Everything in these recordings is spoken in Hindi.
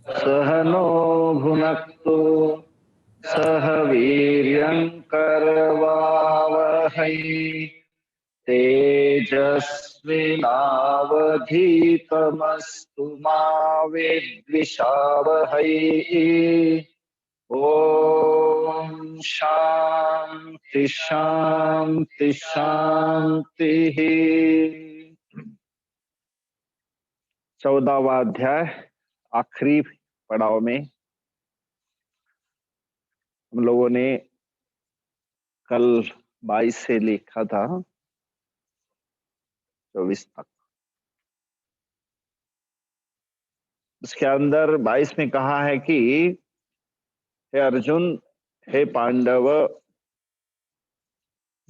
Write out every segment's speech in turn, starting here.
सह नो भुनक्तु सह वीर्यं करवावहै तेजस्विनावधीतमस्तु मा विद्विषावहै। ओम शांति शांति शांति। 14वां अध्याय आखिरी पड़ाव में हम लोगों ने कल 22 से लिखा था 24 तक। उसके अंदर 22 में कहा है कि हे अर्जुन, हे पांडव,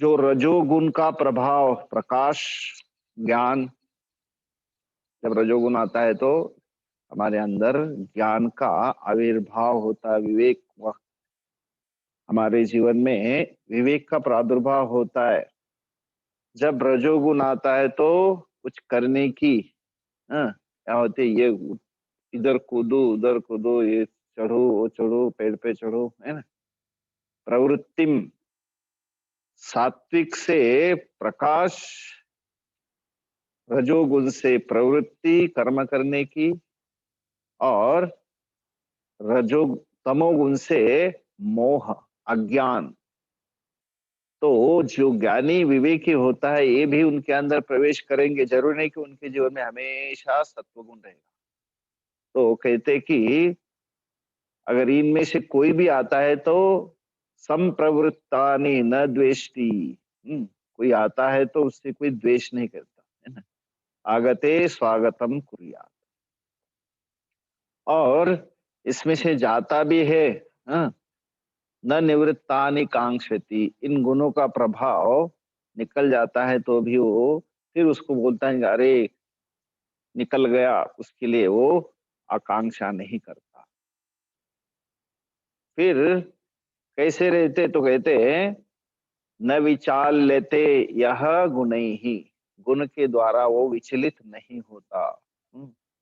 जो रजोगुण का प्रभाव, प्रकाश, ज्ञान, जब रजोगुण आता है तो हमारे अंदर ज्ञान का आविर्भाव होता है, विवेक, हमारे जीवन में विवेक का प्रादुर्भाव होता है। जब रजोगुण आता है तो कुछ करने की क्या होती है, ये इधर कूदो उधर कूदो, ये चढ़ो वो चढ़ो, पेड़ पे चढ़ो, है ना, प्रवृत्तिम, सात्विक से प्रकाश, रजोगुण से प्रवृत्ति कर्म करने की, और रजो तमोगुण से मोह, अज्ञान। तो जो ज्ञानी विवेकी होता है ये भी उनके अंदर प्रवेश करेंगे, जरूरी नहीं कि उनके जीवन में हमेशा सत्वगुण रहेगा। तो कहते कि अगर इनमें से कोई भी आता है तो संप्रवृत्तानि न द्वेष्टि, कोई आता है तो उससे कोई द्वेष नहीं करता, है ना। आगते स्वागतम कुर्यात्। और इसमें से जाता भी है, हाँ, न निवृत्तानि कांक्षति, इन गुणों का प्रभाव निकल जाता है तो भी वो फिर उसको बोलता है अरे निकल गया, उसके लिए वो आकांक्षा नहीं करता। फिर कैसे रहते तो कहते हैं न विचाल लेते यह गुण ही, गुण के द्वारा वो विचलित नहीं होता।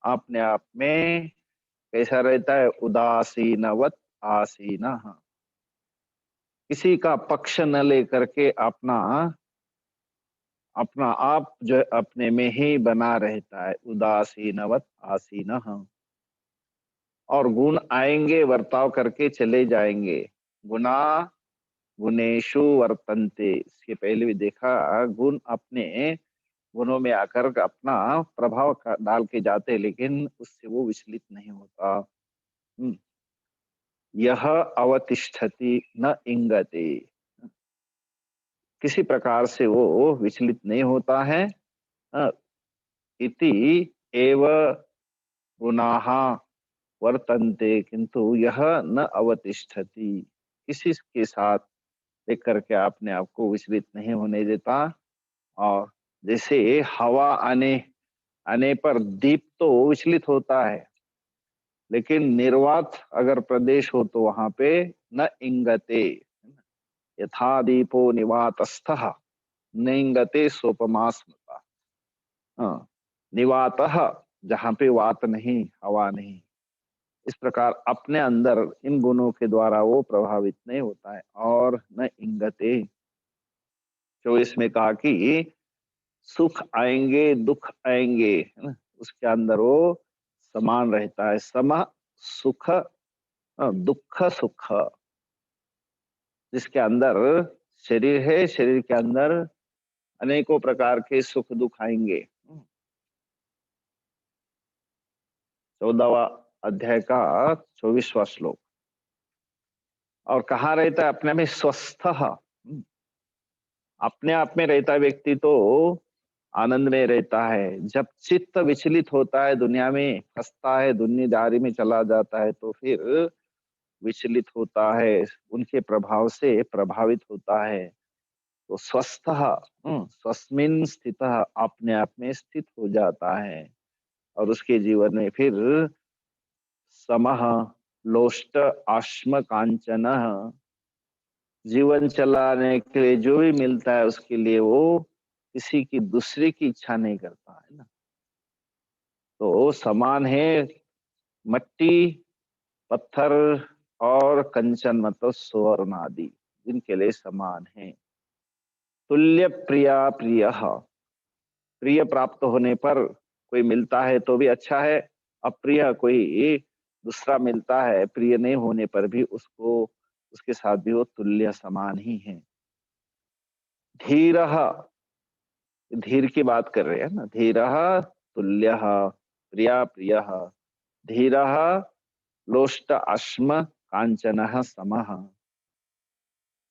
अपने आप में कैसा रहता है, उदासीनवत आसीन, किसी का पक्ष न लेकर के अपना अपना आप जो अपने में ही बना रहता है, उदासीनवत आसीन। और गुण आएंगे, वर्ताव करके चले जाएंगे। गुणा गुणेशु वर्तन्ते, इसके पहले भी देखा, गुण अपने गुणों में आकर अपना प्रभाव डाल के जाते, लेकिन उससे वो विचलित नहीं होता। यह अवतिष्ठति न इंगते, किसी प्रकार से वो विचलित नहीं होता है। इति एव गुणाः वर्तन्ते, किंतु यह न अवतिष्ठति, किसी के साथ देख करके अपने आप को विचलित नहीं होने देता। और जैसे हवा आने आने पर दीप तो विचलित होता है, लेकिन निर्वात अगर प्रदेश हो तो वहां पे न इंगते, यथा दीपो निवातस्थः न इंगते सोपमा स्मृता। निवातः, जहां पे वात नहीं, हवा नहीं, इस प्रकार अपने अंदर इन गुणों के द्वारा वो प्रभावित नहीं होता है। और न इंगते, जो इसमें कहा कि सुख आएंगे दुख आएंगे, है ना, उसके अंदर वो समान रहता है, सम सुख दुख सुख। जिसके अंदर शरीर है, शरीर के अंदर अनेकों प्रकार के सुख दुख आएंगे। 14वां अध्याय का 24वां श्लोक। और कहाँ रहता है, अपने में स्वस्थ, अपने आप में रहता व्यक्ति तो आनंद में रहता है। जब चित्त विचलित होता है, दुनिया में फंसता है, दुनियादारी में चला जाता है, तो फिर विचलित होता है, उनके प्रभाव से प्रभावित होता है। तो स्वस्थ, स्वस्मिन स्थित, अपने आप में स्थित हो जाता है। और उसके जीवन में फिर समः लोष्ट आश्म कांचन, जीवन चलाने के लिए जो भी मिलता है उसके लिए वो किसी की दूसरे की इच्छा नहीं करता है ना। तो समान है मट्टी पत्थर और कंचन मतलब स्वर्ण आदि जिनके लिए समान है। तुल्य प्रिया प्रिय, प्रिय प्राप्त होने पर कोई मिलता है तो भी अच्छा है, अप्रिय कोई दूसरा मिलता है प्रिय नहीं होने पर भी उसको उसके साथ भी वो तुल्य समान ही है। धीर, धीर की बात कर रहे हैं ना, धीर तुल्य प्रिया प्रिय, धीर लोष्ट अश्म कांचन समः,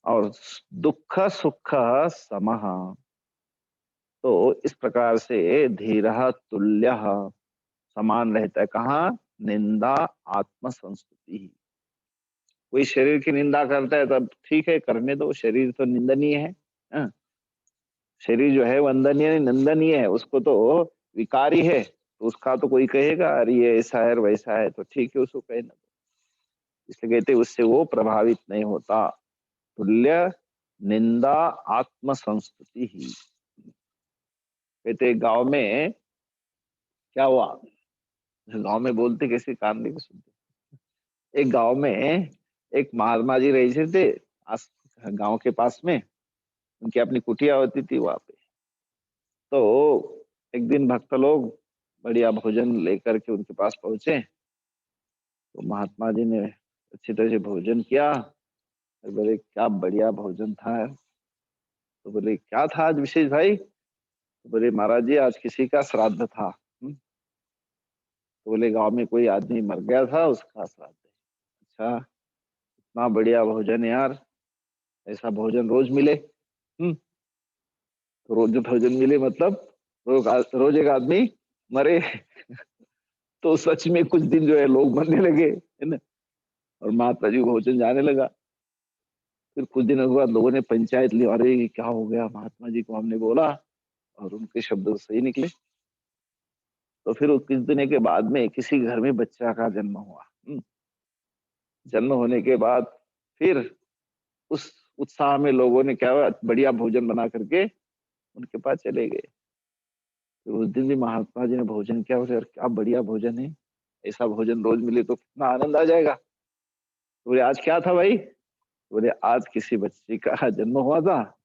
और दुख सुख समः। तो इस प्रकार से धीर तुल्य समान रहता है कहाँ? निंदा आत्म संस्तुति। कोई शरीर की निंदा करता है तब ठीक है, करने दो, शरीर तो निंदनीय है। हाँ, शरीर जो है वंदनीय नहीं निंदनीय है, उसको तो विकारी है, तो उसका तो कोई कहेगा अरे ये ऐसा है वैसा है, तो ठीक है उसको कहना दो। इसलिए कहते उससे वो प्रभावित नहीं होता। तुल्य निंदा आत्म संस्तुति ही। कहते गांव में क्या हुआ, गांव में बोलते कैसे कान लेके सुनते। एक गांव में एक महात्मा जी रहे थे, आस गांव के पास में उनकी अपनी कुटिया होती थी वहां पे। तो एक दिन भक्त लोग बढ़िया भोजन लेकर के उनके पास पहुंचे। तो महात्मा जी ने अच्छी तरह से भोजन किया। और बोले क्या बढ़िया भोजन था। तो बोले क्या था आज विशेष भाई? तो बोले महाराज जी आज किसी का श्राद्ध था। तो बोले गांव में कोई आदमी मर गया था उसका श्राद्ध है। अच्छा, इतना बढ़िया भोजन यार, ऐसा भोजन रोज मिले। तो रोज भोजन मिले मतलब रोज एक आदमी मरे। तो सच में कुछ दिन जो है लोग मरने लगे है ना, और महात्मा जी को भोजन जाने लगा। फिर कुछ दिनों के बाद लोगों ने पंचायत ली, अरे ये क्या हो गया, महात्मा जी को हमने बोला और उनके शब्द तो सही निकले। तो फिर वो कुछ दिन के बाद में किसी घर में बच्चा का जन्म हुआ। जन्म होने के बाद फिर उस उत्साह में लोगों ने क्या हुआ, बढ़िया भोजन बना करके उनके पास चले गए। फिर उस दिन भी महात्मा जी ने भोजन किया, बोले यार क्या बढ़िया भोजन है, ऐसा भोजन रोज मिले तो कितना आनंद आ जाएगा। तो बोले आज क्या था भाई? बोले आज किसी बच्चे का जन्म हुआ था,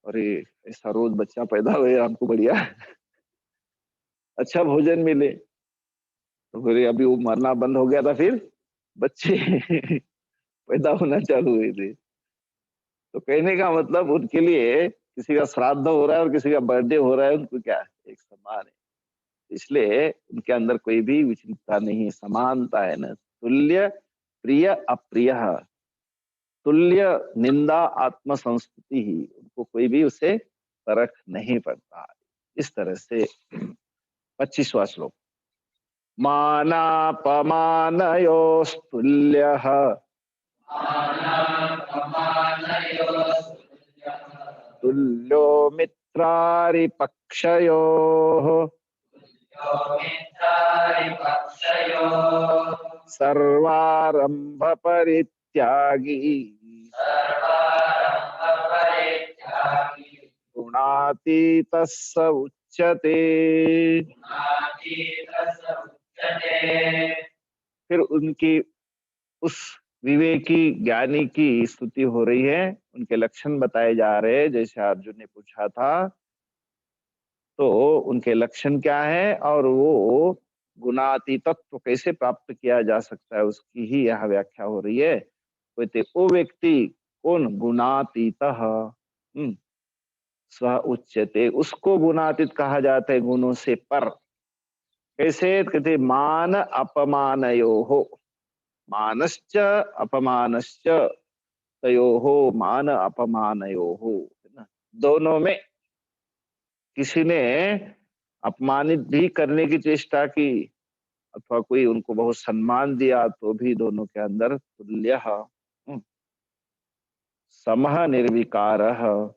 और ये ऐसा रोज बच्चा पैदा हुए हमको बढ़िया अच्छा भोजन मिले। तो बोले अभी वो मरना बंद हो गया था, फिर बच्चे पैदा होना चालू हुए थे। तो कहने का मतलब उनके लिए किसी का श्राद्ध हो रहा है और किसी का बर्थडे हो रहा है, उनको क्या है, एक समान है। इसलिए उनके अंदर कोई भी विचित्रता नहीं है, समानता है ना। तुल्य प्रिय अप्रिय, तुल्य निंदा आत्म संस्तुति ही, उनको कोई भी उसे फर्क नहीं पड़ता। इस तरह से 25वां श्लोक। मानापमानयोस्तुल्य तुल्यो मित्रारिपक्षयो सर्वारंभ परित्यागी गुणातीत स उच्यते। फिर उनकी उस विवेकी ज्ञानी की स्तुति हो रही है, उनके लक्षण बताए जा रहे हैं, जैसे अर्जुन ने पूछा था। तो उनके लक्षण क्या है और वो गुणातीतत्व कैसे प्राप्त किया जा सकता है, उसकी ही यह व्याख्या हो रही है। कहते वो व्यक्ति कौन? गुणातीत स्व उच्यते, उसको गुणातीत कहा जाता है, गुणों से पर। कैसे? कहते मान अपमानयो हो, मानश्च अपमानश्च तयोहो मान अपमानयोहो, है ना, दोनों में किसी ने अपमानित भी करने की चेष्टा की अथवा कोई उनको बहुत सम्मान दिया, तो भी दोनों के अंदर तुल्य समः निर्विकारः,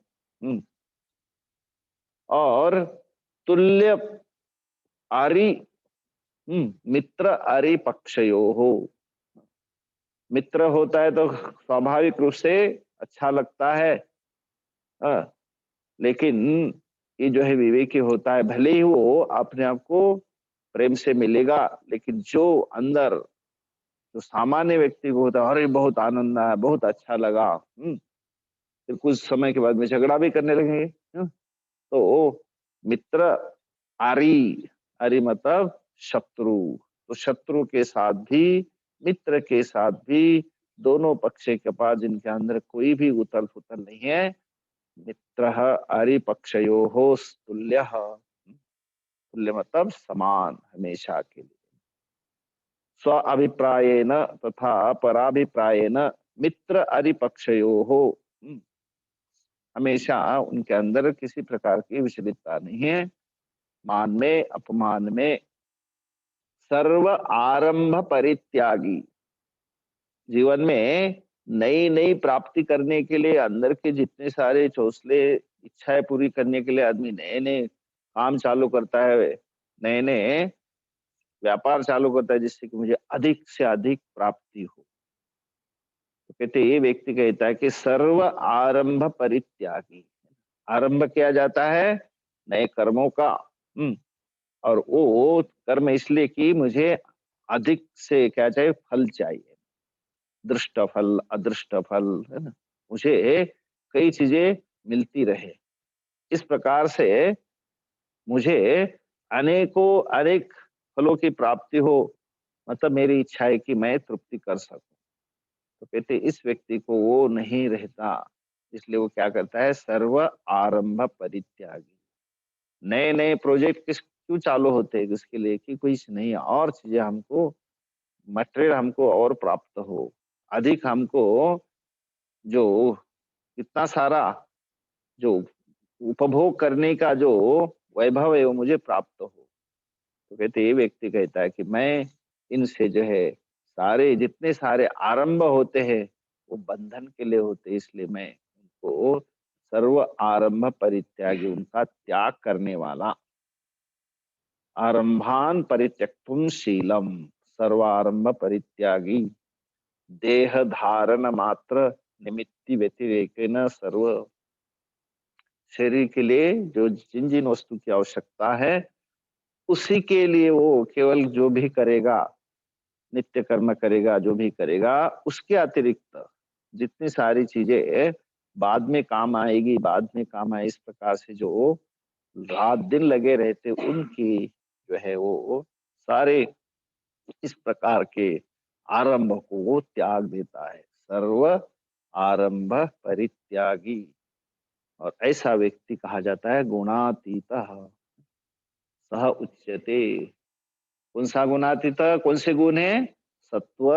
और तुल्य आरि मित्र आरि पक्षयो हो। मित्र होता है तो स्वाभाविक रूप से अच्छा लगता है, लेकिन ये जो है विवेकी होता है, भले ही वो अपने आप को प्रेम से मिलेगा, लेकिन जो अंदर तो सामान्य व्यक्ति को होता है, अरे बहुत आनंद आया, बहुत अच्छा लगा। फिर कुछ समय के बाद में झगड़ा भी करने लगेंगे। तो मित्र आरी, आरी मतलब शत्रु। तो शत्रु के साथ भी, मित्र के साथ भी, दोनों पक्ष के पास जिनके अंदर कोई भी उथल पुथल नहीं है, मित्र आरी पक्षयो तुल्य, तुल्य मतलब समान, हमेशा के लिए। स्व अभिप्रायेन तथा पराभिप्रायेन मित्र अरिपक्षयो हो, हमेशा उनके अंदर किसी प्रकार की विचलितता नहीं है। मान में अपमान में सर्व आरंभ परित्यागी, जीवन में नई नई प्राप्ति करने के लिए अंदर के जितने सारे चौसले, इच्छाएं पूरी करने के लिए आदमी नए नए काम चालू करता है, नए नए व्यापार चालू करता है, जिससे कि मुझे अधिक से अधिक प्राप्ति हो। तो कहते ये व्यक्ति कहता है कि सर्व आरंभ परित्यागी, आरंभ किया जाता है नए कर्मों का, और वो कर्म इसलिए कि मुझे अधिक से क्या चाहिए, फल चाहिए, दृष्ट फल अदृष्ट फल, है ना, मुझे कई चीजें मिलती रहे। इस प्रकार से मुझे अनेकों अनेक फलों की प्राप्ति हो, मतलब मेरी इच्छा है कि मैं तृप्ति कर सकूं। तो कहते इस व्यक्ति को वो नहीं रहता, इसलिए वो क्या करता है, सर्व आरंभ परित्यागी। नए नए प्रोजेक्ट किस क्यों चालू होते हैं, इसके लिए कि कोई नई और चीजें हमको, मटेरियल हमको और प्राप्त हो, अधिक हमको जो इतना सारा जो उपभोग करने का जो वैभव है वो मुझे प्राप्त हो। तो कहते ये व्यक्ति कहता है कि मैं इनसे जो है, सारे जितने सारे आरंभ होते हैं वो बंधन के लिए होते हैं, इसलिए मैं उनको सर्व आरंभ परित्यागी, उनका त्याग करने वाला, आरंभान परित्यक्तुम शीलम, सर्वारंभ परित्यागी, देह धारण मात्र निमित्ति व्यतिरेकेन सर्व, शरीर के लिए जो जिन जिन वस्तु की आवश्यकता है उसी के लिए वो केवल जो भी करेगा, नित्य कर्म करेगा, जो भी करेगा, उसके अतिरिक्त जितनी सारी चीजें बाद में काम आएगी, बाद में काम आए, इस प्रकार से जो रात दिन लगे रहते उनकी जो है वो सारे इस प्रकार के आरंभ को वो त्याग देता है, सर्व आरंभ परित्यागी। और ऐसा व्यक्ति कहा जाता है गुणातीतः, सह उच्यते। कौन सा गुणातीत, कौन से गुण है, सत्व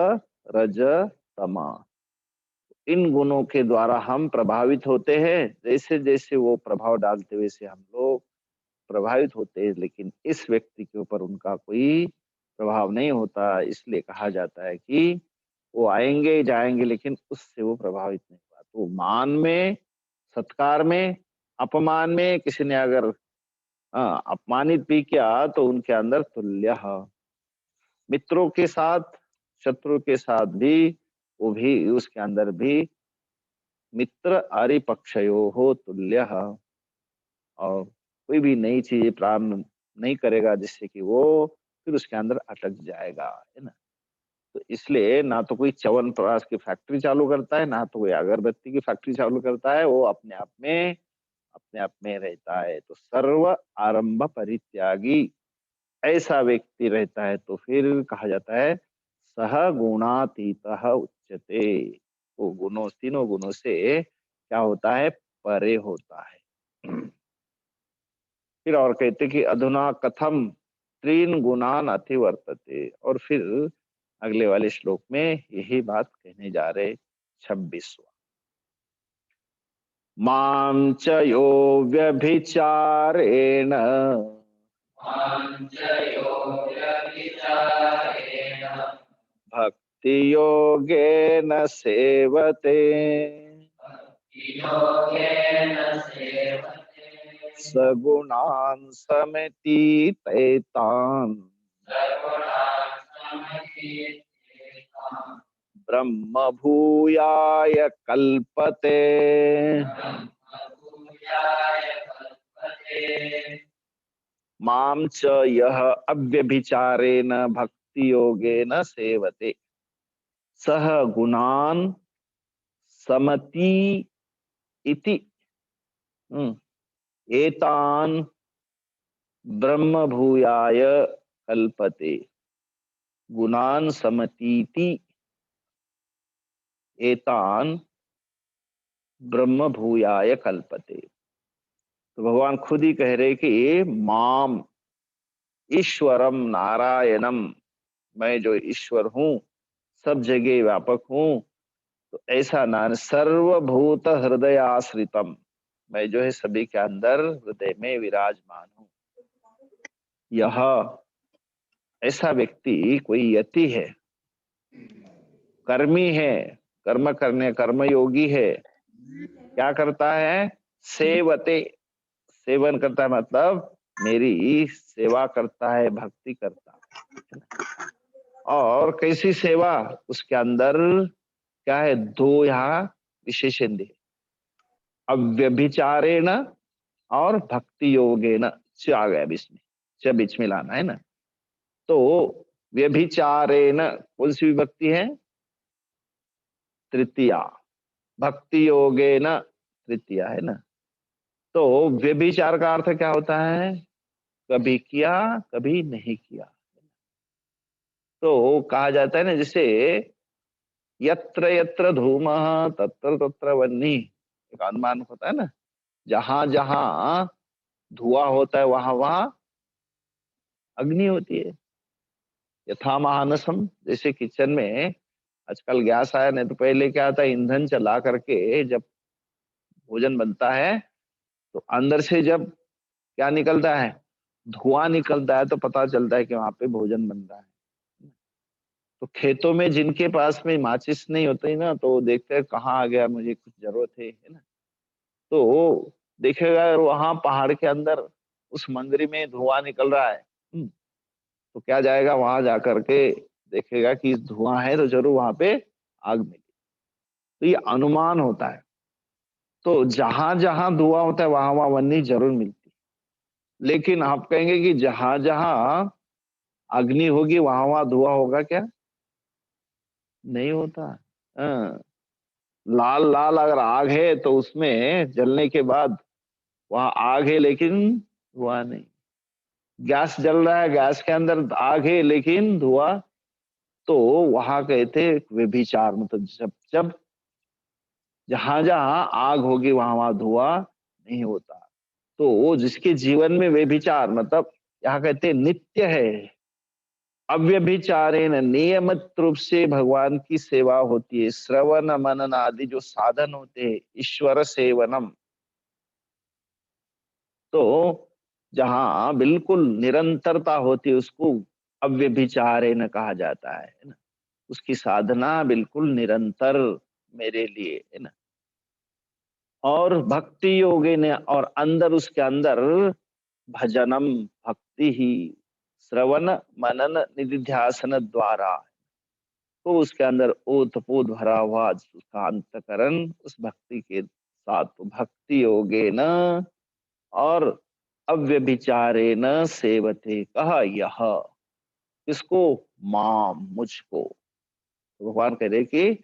रज तम, इन गुणों के द्वारा हम प्रभावित होते हैं, जैसे जैसे वो प्रभाव डालते वैसे हम लोग प्रभावित होते हैं, लेकिन इस व्यक्ति के ऊपर उनका कोई प्रभाव नहीं होता, इसलिए कहा जाता है कि वो आएंगे जाएंगे लेकिन उससे वो प्रभावित नहीं हुआ। तो मान में, सत्कार में, अपमान में किसी ने अगर अपमानित भी किया तो उनके अंदर तुल्य, मित्रों के साथ शत्रु के साथ भी, वो भी उसके अंदर भी मित्र आरिपक्षयो हो तुल्य, और कोई भी नई चीज प्रारंभ नहीं करेगा जिससे कि वो फिर उसके अंदर अटक जाएगा, है ना। तो इसलिए ना तो कोई च्यवनप्राश की फैक्ट्री चालू करता है, ना तो कोई अगरबत्ती की फैक्ट्री चालू करता है, वो अपने आप में रहता है। तो सर्व आरंभ परित्यागी ऐसा व्यक्ति रहता है तो फिर कहा जाता है सह गुणातीत उच्यते, वो गुणों, तीनों गुणों से क्या होता है, परे होता है। फिर और कहते कि अधुना कथम त्रीन गुणान अतिवर्तते, और फिर अगले वाले श्लोक में यही बात कहने जा रहे, 26वां। मां च यो व्यभिचारेण भक्ति योगेन सेवते सगुणान् समेतीतैतान् ब्रह्म भूयाय कल्पते। मां च यह अव्यभिचारेण भक्ति योगेन सेवते, सह गुणान समति इति। एतान ब्रह्म भूयाय कल्पते। गुणान समतीति एतान ब्रह्म भूयाय कल्पते। तो भगवान खुद ही कह रहे कि माम ईश्वरम नारायणम, मैं जो ईश्वर हूं, सब जगह व्यापक हूं, तो ऐसा नारायण सर्वभूत हृदय आश्रितम, मैं जो है सभी के अंदर हृदय में विराजमान हूं। यह ऐसा व्यक्ति कोई यति है, कर्मी है, कर्म करने कर्मयोगी है, क्या करता है? सेवते, सेवन करता है मतलब मेरी सेवा करता है, भक्ति करता है। और कैसी सेवा? उसके अंदर क्या है? दो यहाँ विशेषण दिए, अव्यभिचारेण और भक्ति योगेन। च आ गया बीच में, च बीच में लाना है ना। तो व्यभिचारेण कौन सी विभक्ति है? तृतीया। भक्ति योगेन तृतीया है ना। तो व्यभिचार का अर्थ क्या होता है? कभी किया कभी नहीं किया। तो कहा जाता है ना, जैसे यत्र यत्र धूमः तत्र तत्र वह्नि, एक अनुमान होता है ना, जहां जहां धुआं होता है वहां वहां अग्नि होती है। यथा महानसम, जैसे किचन में आजकल गैस आया, नहीं तो पहले क्या था, ईंधन चला करके जब भोजन बनता है तो अंदर से जब क्या निकलता है? धुआं निकलता है, तो पता चलता है कि वहां पे भोजन बन रहा है। तो खेतों में जिनके पास में माचिस नहीं होती ना, तो देखते हैं कहाँ आ गया, मुझे कुछ जरूरत है ना। तो देखेगा अगर वहां पहाड़ के अंदर उस मंदिर में धुआं निकल रहा है, तो क्या जाएगा वहां जाकर के देखेगा कि धुआं है, तो जरूर वहां पे आग मिली। तो ये अनुमान होता है। तो जहां जहां धुआं होता है वहां वहां वन्नी जरूर मिलती। लेकिन आप कहेंगे कि जहां जहां अग्नि होगी वहां वहां धुआं होगा क्या? नहीं होता। हाँ, लाल लाल अगर आग है तो उसमें जलने के बाद वहां आग है लेकिन धुआं नहीं। गैस जल रहा है, गैस के अंदर आग है लेकिन धुआं, तो वहां कहते व्यभिचार, मतलब जब जब जहां जहां आग होगी वहां वहां धुआं नहीं होता। तो वो जिसके जीवन में व्यभिचार, मतलब यहाँ कहते नित्य है, अव्यभिचारेण नियमित रूप से भगवान की सेवा होती है, श्रवण मनन आदि जो साधन होते हैं, ईश्वर सेवनम। तो जहां बिल्कुल निरंतरता होती है उसको अव्यभिचारेण कहा जाता है ना। उसकी साधना बिल्कुल निरंतर मेरे लिए है ना। और भक्ति योगे ने, और अंदर उसके अंदर भजनम, भक्ति ही, श्रवण मनन निधिध्यासन द्वारा, तो उसके अंदर ओतपोत भरा हुआ उसका अंतकरण उस भक्ति के साथ, तो भक्ति योगे न और अव्यभिचारे न सेवते, कहा यह किसको? माम, मुझको। तो भगवान कह रहे कि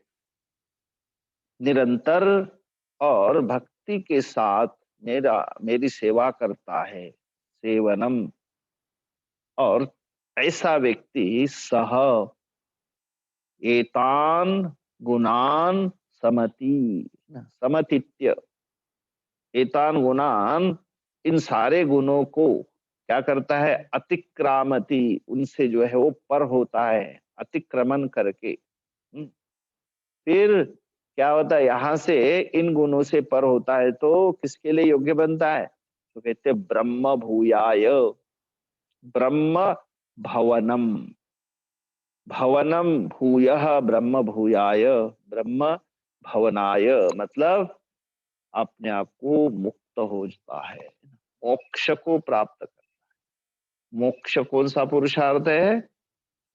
निरंतर और भक्ति के साथ मेरी सेवा करता है, सेवनम। और ऐसा व्यक्ति सह एतान गुणान समति, समतित्य, एतान गुणान, इन सारे गुणों को क्या करता है? अतिक्रामति, उनसे जो है वो पर होता है, अतिक्रमण करके। फिर क्या होता है? यहां से इन गुणों से पर होता है तो किसके लिए योग्य बनता है? तो कहते ब्रह्म भूयाय, ब्रह्म भवनम, भवनम भूयः ब्रह्म भूयाय, ब्रह्म भवनाय, मतलब अपने आप को मुक्त हो जाता है, मोक्ष को प्राप्त कर। मोक्ष कौन सा पुरुषार्थ है?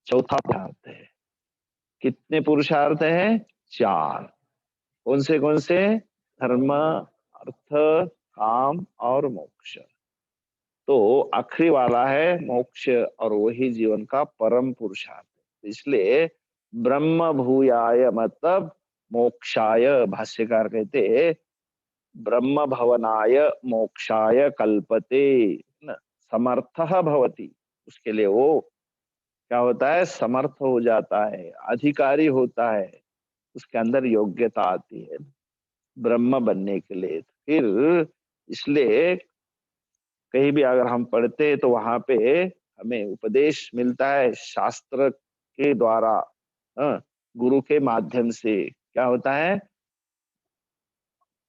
चौथा पुरुषार्थ है। कितने पुरुषार्थ है? चार। कौन से? धर्म, अर्थ, काम और मोक्ष। तो आखिरी वाला है मोक्ष, और वही जीवन का परम पुरुषार्थ है। इसलिए ब्रह्म भूयाय मतलब मोक्षाय, भाष्यकार कहते ब्रह्म भवनाय मोक्षाय कल्पते न, समर्थः भवति, उसके लिए वो क्या होता है, समर्थ हो जाता है, अधिकारी होता है, उसके अंदर योग्यता आती है ब्रह्म बनने के लिए। फिर इसलिए कहीं भी अगर हम पढ़ते हैं तो वहां पे हमें उपदेश मिलता है शास्त्र के द्वारा, हाँ, गुरु के माध्यम से। क्या होता है,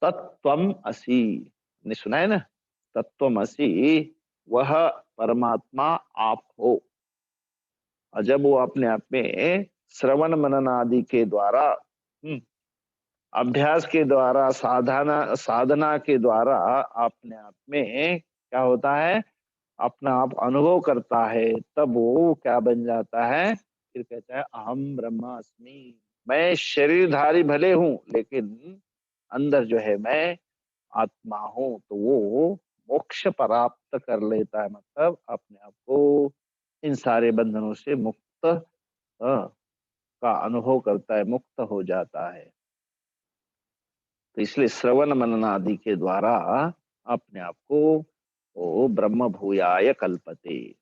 तत्त्वम असि, ने सुना है ना, तत्त्वम असि, वह परमात्मा आप हो। और जब वो अपने आप में श्रवण मनन आदि के द्वारा, अभ्यास के द्वारा, साधना साधना के द्वारा अपने आप में क्या होता है, अपना आप अनुभव करता है, तब वो क्या बन जाता है, फिर कहता है अहम ब्रह्मास्मि, मैं शरीरधारी भले हूं लेकिन अंदर जो है मैं आत्मा हूं। तो वो मोक्ष प्राप्त कर लेता है, मतलब अपने आप को इन सारे बंधनों से मुक्त का अनुभव करता है, मुक्त हो जाता है। तो इसलिए श्रवण मनन आदि के द्वारा अपने आप को वो ब्रह्म भूयाय कल्पते।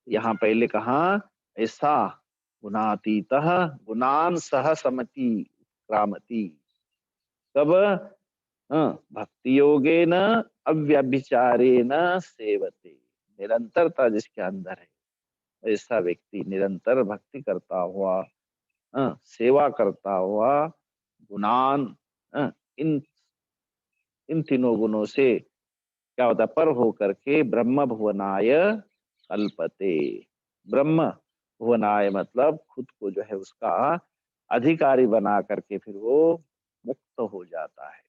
यहाँ पहले कहा ऐसा गुणातीत गुणान सह समति क्रामति, कब, भक्ति योगेन अव्यभिचारेण सेवते, निरंतरता जिसके अंदर है ऐसा व्यक्ति निरंतर भक्ति करता हुआ, सेवा करता हुआ, गुणान, इन इन तीनों गुणों से क्या होता है, पर हो करके ब्रह्म भुवनाय कल्पते। ब्रह्म भुवनाय मतलब खुद को जो है उसका अधिकारी बना करके फिर वो मुक्त हो जाता है।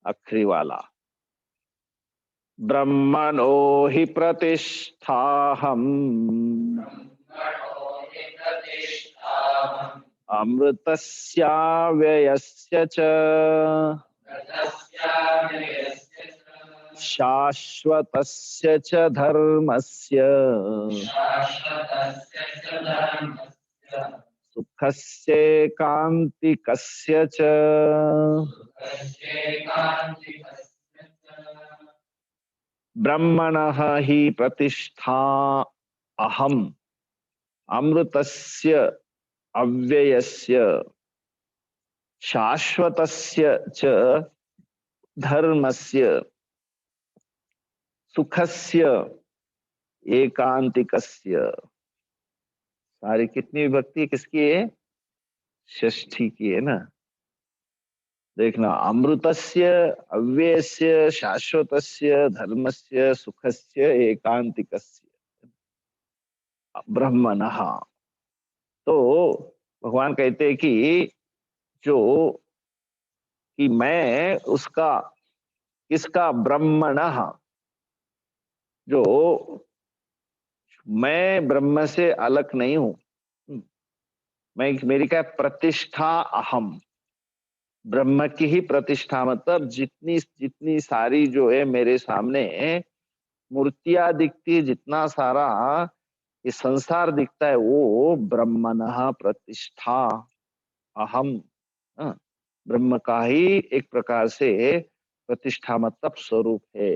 आखिरी वाला, ब्रह्मणो हि प्रतिष्ठाहम् अमृतस्याव्ययस्य च शाश्वतस्य च धर्मस्य सुखस्यैकान्तिकस्य च। ब्रह्मणः हि प्रतिष्ठा अहम् अमृतस्य अव्ययस्य शाश्वतस्य च धर्मस्य सुखस्य एकांतिकस्य। सारी कितनी विभक्ति किसकी है, षष्ठी की है ना। देखना, अमृतस्य अव्ययस्य शाश्वतस्य धर्मस्य सुखस्य एकांतिकस्य ब्रह्मणः। तो भगवान कहते हैं कि जो, कि मैं उसका, किसका, ब्रह्मणः, जो मैं ब्रह्म से अलग नहीं हूं। मैं, मेरी क्या प्रतिष्ठा, अहम ब्रह्म की ही प्रतिष्ठा, मतलब जितनी जितनी सारी जो है मेरे सामने मूर्तियां दिखती है, जितना सारा ये संसार दिखता है, वो ब्रह्मणः प्रतिष्ठा अहम, हाँ, ब्रह्म का ही एक प्रकार से प्रतिष्ठा मतलब स्वरूप है।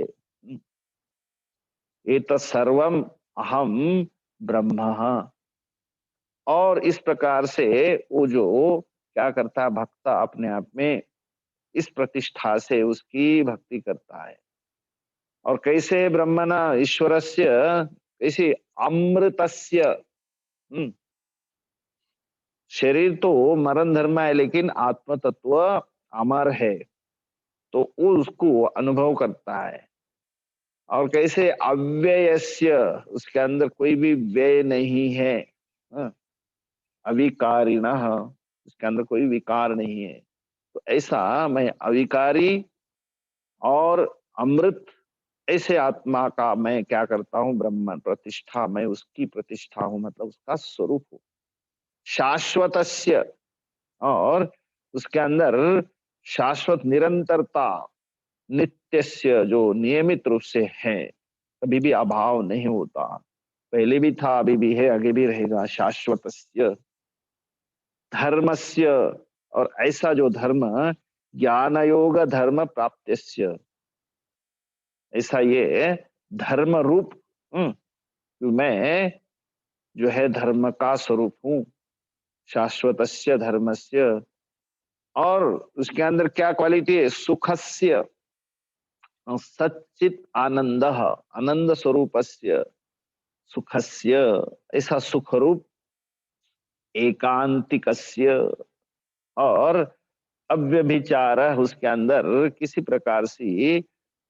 एतत् सर्वम अहम ब्रह्म। और इस प्रकार से वो जो क्या करता है, भक्त अपने आप में इस प्रतिष्ठा से उसकी भक्ति करता है। और कैसे ब्रह्मणा ईश्वरस्य, कैसे अमृतस्य, शरीर तो मरण धर्म है लेकिन आत्म तत्व अमर है, तो वो उसको अनुभव करता है। और कैसे अव्ययस्य, उसके अंदर कोई भी व्यय नहीं है, हाँ, अविकारिणः, उसके अंदर कोई विकार नहीं है। तो ऐसा मैं अविकारी और अमृत, ऐसे आत्मा का मैं क्या करता हूँ, ब्रह्म प्रतिष्ठा, मैं उसकी प्रतिष्ठा हूं, मतलब उसका स्वरूप हूँ। शाश्वतस्य, और उसके अंदर शाश्वत निरंतरता, नित्यस्य, जो नियमित रूप से है, कभी भी अभाव नहीं होता, पहले भी था, अभी भी है, आगे भी रहेगा, शाश्वतस्य। धर्मस्य, और ऐसा जो धर्म ज्ञान योग धर्म प्राप्त्यस्य, ऐसा ये धर्म रूप, मैं जो है धर्म का स्वरूप हूँ, शाश्वतस्य धर्मस्य। और उसके अंदर क्या क्वालिटी है? सुखस्य, सच्चित आनंद, आनंद स्वरूपस्य, सुखस्य, ऐसा सुख रूप, एकांतिकस्य, और अव्यभिचार, उसके अंदर किसी प्रकार से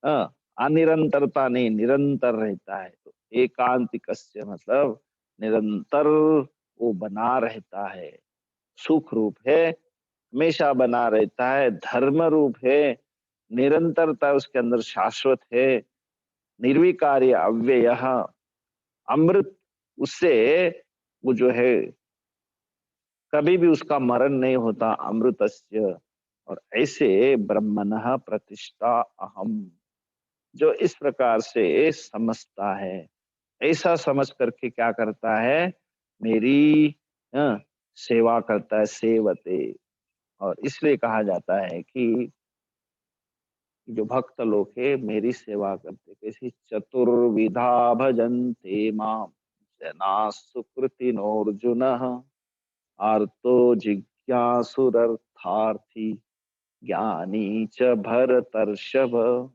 अ, अनिरंतरता नहीं, निरंतर रहता है। तो एकांतिकस्य मतलब निरंतर वो बना रहता है, सुख रूप है, हमेशा बना रहता है, धर्म रूप है, निरंतरता उसके अंदर शाश्वत है, निर्विकार्य अव्यय, अमृत, उससे वो जो है कभी भी उसका मरण नहीं होता, अमृतस्य। और ऐसे ब्रह्मणः प्रतिष्ठा अहम, जो इस प्रकार से समझता है, ऐसा समझ करके क्या करता है? मेरी सेवा करता है, सेवते। और इसलिए कहा जाता है कि जो भक्त लोग है मेरी सेवा करते, कैसी? चतुर्विधा भजन्ते माम जना सुकृतिनोऽर्जुन, आर्तो जिज्ञासुरर्थार्थी, ज्ञानी च भरतर्षभ।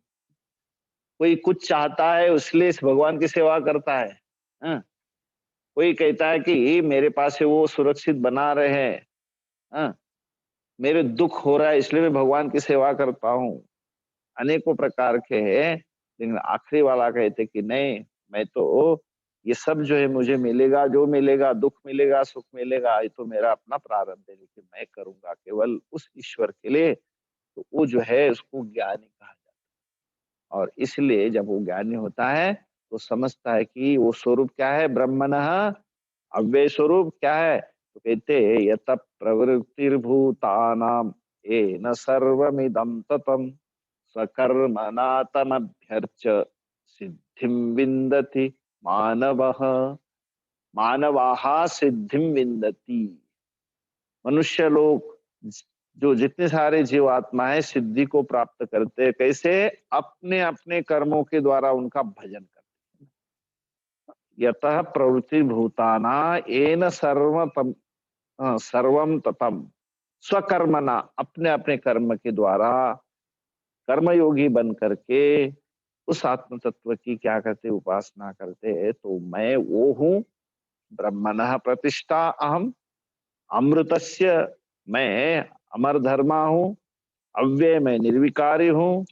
कोई कुछ चाहता है इसलिए इस भगवान की सेवा करता है। हाँ? कोई कहता है कि मेरे पास से वो सुरक्षित बना रहे हैं, हाँ? मेरे दुख हो रहा है इसलिए मैं भगवान की सेवा करता हूँ। अनेकों प्रकार के हैं, लेकिन आखिरी वाला कहते कि नहीं, मैं तो ये सब जो है मुझे मिलेगा, जो मिलेगा, दुख मिलेगा, सुख मिलेगा, ये तो मेरा अपना प्रारब्ध है, लेकिन मैं करूंगा केवल उस ईश्वर के लिए। तो वो जो है उसको ज्ञानी कहा जाता है। और इसलिए जब वो ज्ञानी होता है तो समझता है कि वो स्वरूप क्या है? ब्रह्मणः अव्यय स्वरूप क्या है? तो कहते यत प्रवृत्तिर्भूतानाम येन सर्वमिदं ततम् स्वकर्मणा तमभ्यर्च सिद्धिं विन्दति मानवः, मानवाः सिद्धिं विन्दति। मनुष्य लोग, जो जितने सारे जीवात्मा है, सिद्धि को प्राप्त करते हैं कैसे? अपने अपने कर्मों के द्वारा उनका भजन करते हैं। यतः प्रवृत्ति भूताना येन सर्वम ततम, स्वकर्मणा, अपने अपने कर्म के द्वारा कर्मयोगी बन करके उस आत्म तत्व की क्या करते? उपासना करते। तो मैं वो हूँ, ब्रह्मणः प्रतिष्ठा अहम, अमृतस्य, मैं अमर धर्मा हूँ, अव्यय मैं निर्विकारी हूँ,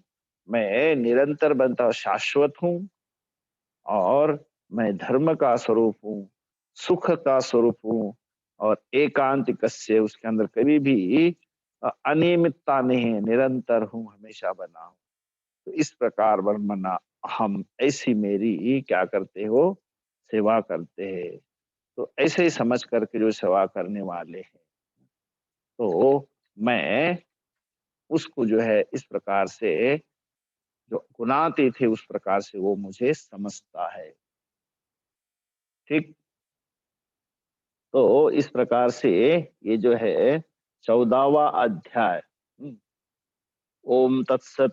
मैं निरंतर बनता शाश्वत हूँ, और मैं धर्म का स्वरूप हूँ, सुख का स्वरूप हूँ, और एकांतिकस्य, उसके अंदर कभी भी अनियमितता नहीं है, निरंतर हूँ, हमेशा बना हूँ। तो इस प्रकार वर्णना, हम ऐसी मेरी क्या करते हो? सेवा करते हैं। तो ऐसे ही समझ करके जो सेवा करने वाले हैं, तो मैं उसको जो है इस प्रकार से, जो गुणातीत थे उस प्रकार से वो मुझे समझता है। ठीक। तो इस प्रकार से ये जो है 14वां अध्याय, ओम तत्सत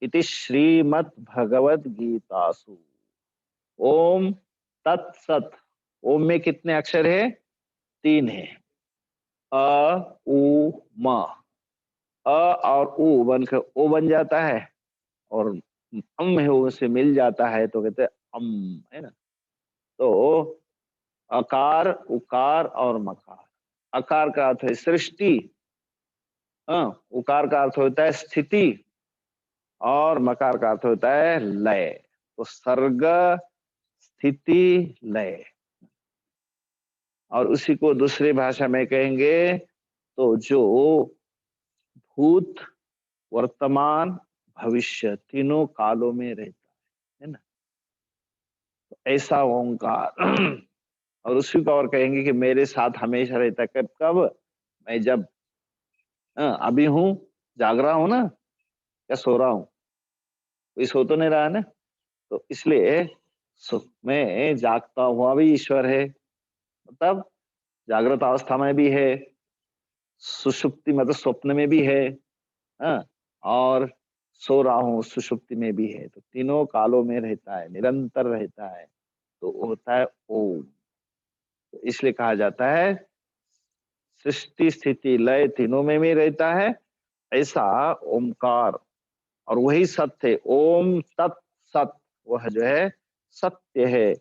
इति श्रीमद् भगवद गीतासु। ओम तत्सत, ओम में कितने अक्षर है? 3 है। अ उ म, अ और उ बनकर ओ बन जाता है, और अम है उसे मिल जाता है तो कहते हैं अम, है ना? तो अकार, उकार और मकार। अकार का अर्थ है सृष्टि, उकार का अर्थ होता है स्थिति, और मकार का अर्थ होता है लय। तो सर्ग, स्थिति, लय। और उसी को दूसरी भाषा में कहेंगे तो जो भूत, वर्तमान, भविष्य तीनों कालों में रहता है ना, तो ऐसा ओंकार। और उसी को और कहेंगे कि मेरे साथ हमेशा रहता है। कब कब? मैं जब अभी हूं, जाग रहा हूं ना, या सो रहा हूं? कोई सो तो नहीं रहा है ना, तो इसलिए मैं जागता हुआ भी ईश्वर है, मतलब जागृत अवस्था में भी है, सुषुप्ति मतलब स्वप्न में भी है, हाँ, और सो रहा हूँ सुषुप्ति में भी है, तो तीनों कालों में रहता है, निरंतर रहता है, तो वो होता है ओम। तो इसलिए कहा जाता है सृष्टि स्थिति लय तीनों में भी रहता है, ऐसा ओमकार। और वही सत्य है, ओम तत् सत, वह जो है सत्य है।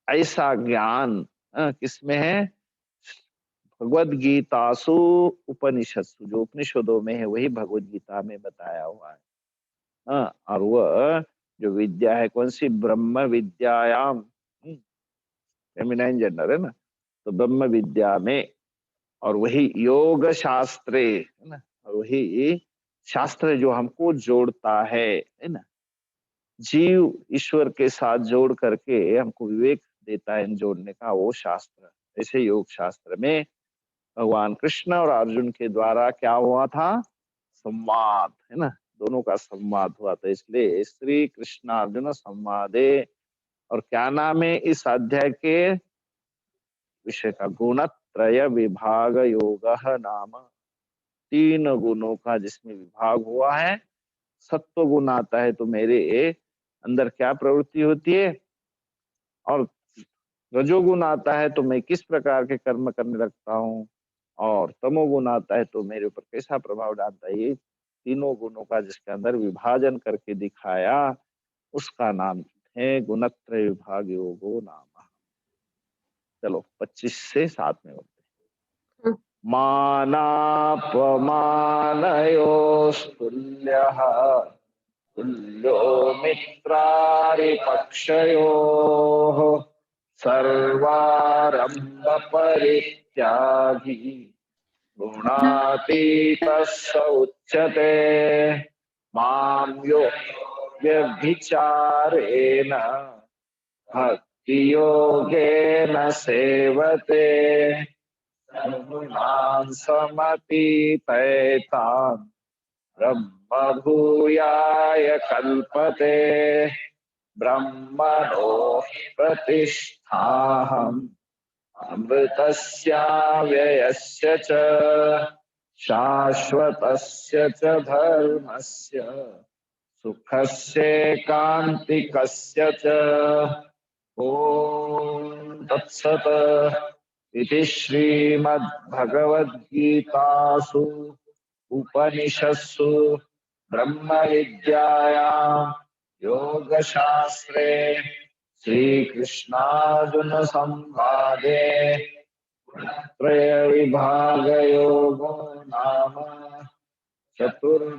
ऐसा ज्ञान किसमें है? भगवद गीतासु उपनिषत्सु, जो उपनिषदों में है वही भगवद गीता में बताया हुआ है। और वह जो विद्या है कौन सी? ब्रह्म विद्यायाम, फेमिनाइन जेंडर है ना, तो ब्रह्म विद्या में, और वही योग शास्त्रे है ना, और वही शास्त्र जो हमको जोड़ता है ना, जीव ईश्वर के साथ जोड़ करके हमको विवेक देता है इन जोड़ने का, वो शास्त्र। ऐसे योग शास्त्र में भगवान कृष्ण और अर्जुन के द्वारा क्या हुआ था? संवाद, है ना, दोनों का संवाद हुआ था, इसलिए श्री कृष्ण अर्जुन संवादे। और क्या नाम है इस अध्याय के विषय का? गुणत्रय विभाग योग नाम। तीन गुणों का जिसमें विभाग हुआ है। सत्व गुण आता है तो मेरे अंदर क्या प्रवृत्ति होती है, और रजोगुण आता है तो मैं किस प्रकार के कर्म करने लगता हूँ, और तमोगुण आता है तो मेरे ऊपर कैसा प्रभाव डालता है। ये तीनों गुणों का जिसके अंदर विभाजन करके दिखाया, उसका नाम है गुणत्रय विभाग योगो नाम। चलो 25 से 7 में बोलते हैं। हम्म। मानापमानयोस्तुल्यः तुल्यो मित्रारिपक्षयोः सर्वारंभ परित्यागी गुणातीतः स उच्यते। मां यो व्यभिचारेण भक्ति योगेन सेवते गुणान् समतीतैतान् ब्रह्म भूयाय कल्पते। ब्रह्मणो प्रतिष्ठाहम् अमृतस्याव्ययस्य च शाश्वतस्य च धर्मस्य सुखस्यैकान्तिकस्य च। ॐ तत्सत् इति श्रीमद्भगवद्गीतासु उपनिषत्सु ब्रह्मविद्यायां योगशास्त्रे श्रीकृष्णार्जुन संवादे त्रय विभाग योगो नाम चतुर्दशोऽध्यायः।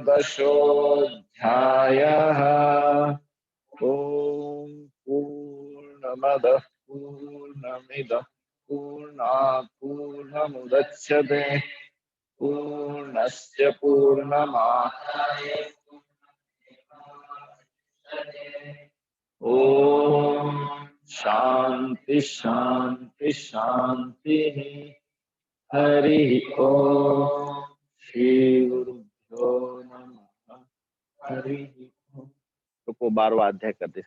ओम पूर्णमदः पूर्णमिदः पूर्णात् पूर्णमुदच्यते पूर्णस्य पूर्णमादाय ओम शांति शांति शांति। हरि ओम। श्री गुरुभ्यो नमः। हरि ओम। तो 12वां अध्याय कर दे।